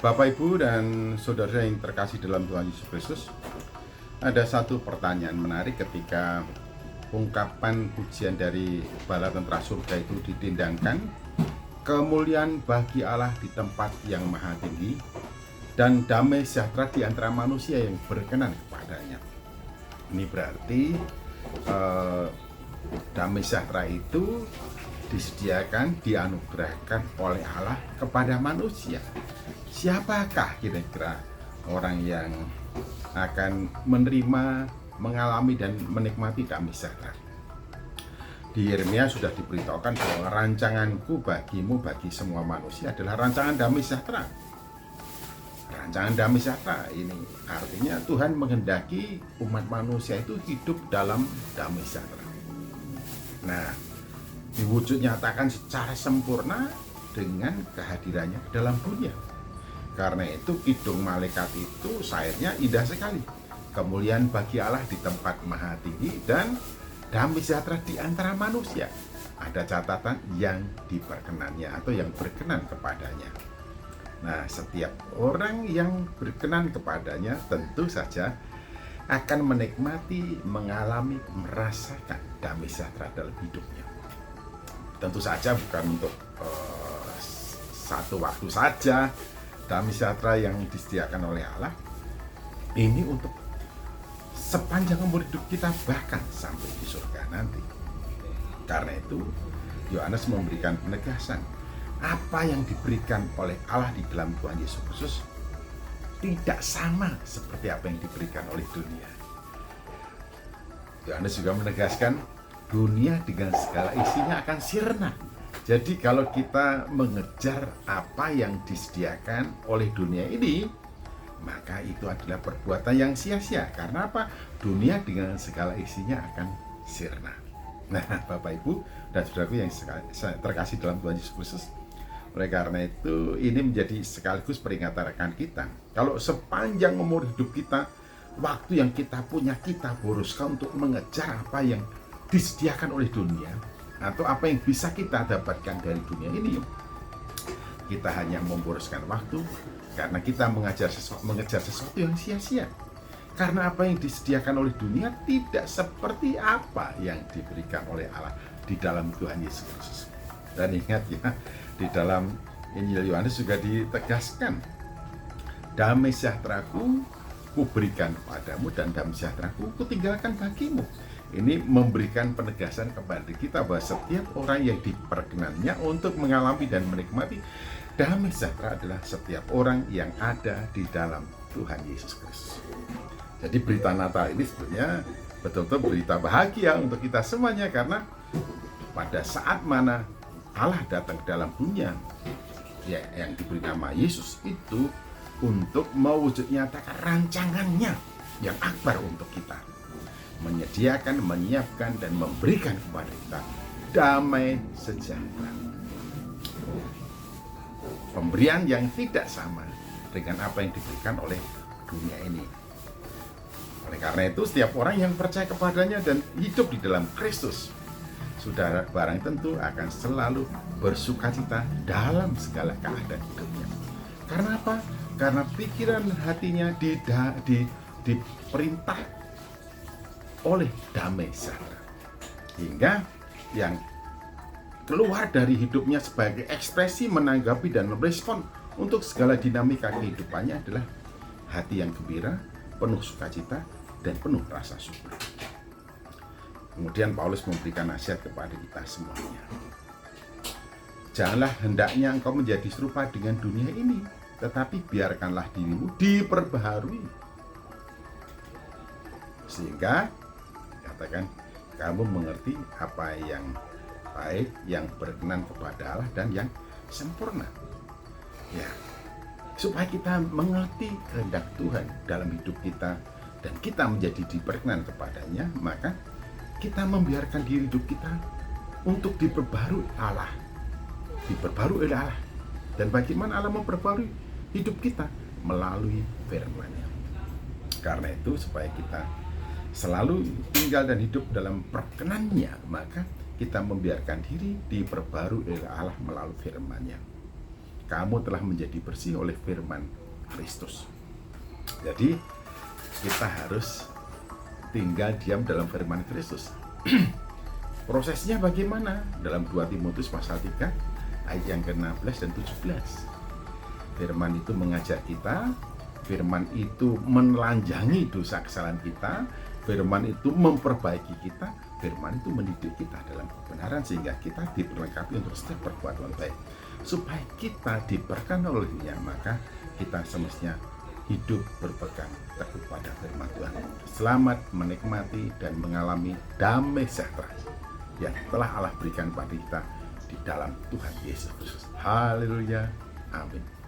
Bapak, Ibu, dan saudara yang terkasih dalam Tuhan Yesus Kristus, ada satu pertanyaan menarik ketika ungkapan pujian dari bala tentara surga itu ditindangkan. Kemuliaan bagi Allah di tempat yang maha tinggi, dan damai sejahtera di antara manusia yang berkenan kepadanya. Ini berarti damai sejahtera itu disediakan, dianugerahkan oleh Allah kepada manusia. Siapakah kira-kira orang yang akan menerima, mengalami, dan menikmati damai sejahtera? Di Yeremia sudah diberitahukan bahwa rancanganku bagimu, bagi semua manusia adalah rancangan damai sejahtera. Rancangan damai sejahtera ini artinya Tuhan menghendaki umat manusia itu hidup dalam damai sejahtera. Nah, diwujud nyatakan secara sempurna dengan kehadirannya dalam dunia. Karena itu kidung malaikat itu sairnya indah sekali. Kemuliaan bagi Allah di tempat maha tinggi, dan damai sejahtera di antara manusia. Ada catatan yang diperkenannya atau yang berkenan kepadanya. Nah, setiap orang yang berkenan kepadanya tentu saja akan menikmati, mengalami, merasakan damai sejahtera dalam hidupnya. Tentu saja bukan untuk satu waktu saja. Damai sejahtera yang disediakan oleh Allah ini untuk sepanjang umur hidup kita, bahkan sampai di surga nanti. Karena itu Yohanes memberikan penegasan, apa yang diberikan oleh Allah di dalam Tuhan Yesus Kristus tidak sama seperti apa yang diberikan oleh dunia. Yohanes juga menegaskan dunia dengan segala isinya akan sirna. Jadi kalau kita mengejar apa yang disediakan oleh dunia ini, maka itu adalah perbuatan yang sia-sia. Karena apa? Dunia dengan segala isinya akan sirna. Nah, Bapak, Ibu, dan saudaraku yang terkasih dalam Tuhan Yesus Kristus, oleh karena itu ini menjadi sekaligus peringatan rekan kita. Kalau sepanjang umur hidup kita, waktu yang kita punya, kita boroskan untuk mengejar apa yang disediakan oleh dunia, atau apa yang bisa kita dapatkan dari dunia ini. Kita hanya memboroskan waktu karena kita mengejar sesuatu yang sia-sia. Karena apa yang disediakan oleh dunia tidak seperti apa yang diberikan oleh Allah di dalam Tuhan Yesus Kristus. Dan ingat ya, di dalam Injil Yohanes juga ditegaskan, damai sejahteraku kuberikan padamu, dan damai sejahteraku kutinggalkan bagimu. Ini memberikan penegasan kepada kita bahwa setiap orang yang diperkenannya untuk mengalami dan menikmati damai sejahtera adalah setiap orang yang ada di dalam Tuhan Yesus Kristus. Jadi berita Natal ini sebetulnya betul-betul berita bahagia untuk kita semuanya, karena pada saat mana Allah datang ke dalam dunia, ya, yang diberi nama Yesus itu untuk mewujud nyatakan rancangannya yang akbar untuk kita, menyediakan, menyiapkan, dan memberikan kepada kita damai sejahtera. Pemberian yang tidak sama dengan apa yang diberikan oleh dunia ini. Oleh karena itu, setiap orang yang percaya kepadanya dan hidup di dalam Kristus, saudara barang tentu akan selalu bersukacita dalam segala keadaan hidupnya. Karena apa? Karena pikiran hatinya diperintah oleh damai sejahtera, hingga yang keluar dari hidupnya sebagai ekspresi menanggapi dan merespon untuk segala dinamika kehidupannya adalah hati yang gembira, penuh sukacita, dan penuh rasa syukur. Kemudian Paulus memberikan nasihat kepada kita semuanya. Janganlah hendaknya engkau menjadi serupa dengan dunia ini, tetapi biarkanlah dirimu diperbaharui, sehingga katakan kamu mengerti apa yang baik, yang berkenan kepada Allah, dan yang sempurna. Ya, supaya kita mengerti kehendak Tuhan dalam hidup kita dan kita menjadi diperkenan kepadanya, maka kita membiarkan diri hidup kita untuk diperbarui Allah, diperbarui oleh Allah. Dan bagaimana Allah memperbarui hidup kita? Melalui firman-Nya. Karena itu, supaya kita selalu tinggal dan hidup dalam perkenan-Nya, maka kita membiarkan diri diperbarui oleh Allah melalui firman-Nya. kamu telah menjadi bersih oleh firman Kristus. Jadi kita harus tinggal diam dalam firman Kristus. Prosesnya bagaimana? Dalam 2 Timotius pasal 3 ayat yang ke-16 dan 17. Firman itu mengajar kita, firman itu menelanjangi dosa kesalahan kita, firman itu memperbaiki kita, firman itu mendidik kita dalam kebenaran sehingga kita diperlengkapi untuk setiap perbuatan baik. Supaya kita diberkati olehnya, maka kita semestinya hidup berpegang teguh pada firman Tuhan. Selamat menikmati dan mengalami damai sejahtera yang telah Allah berikan pada kita di dalam Tuhan Yesus Kristus. Haleluya. Amin.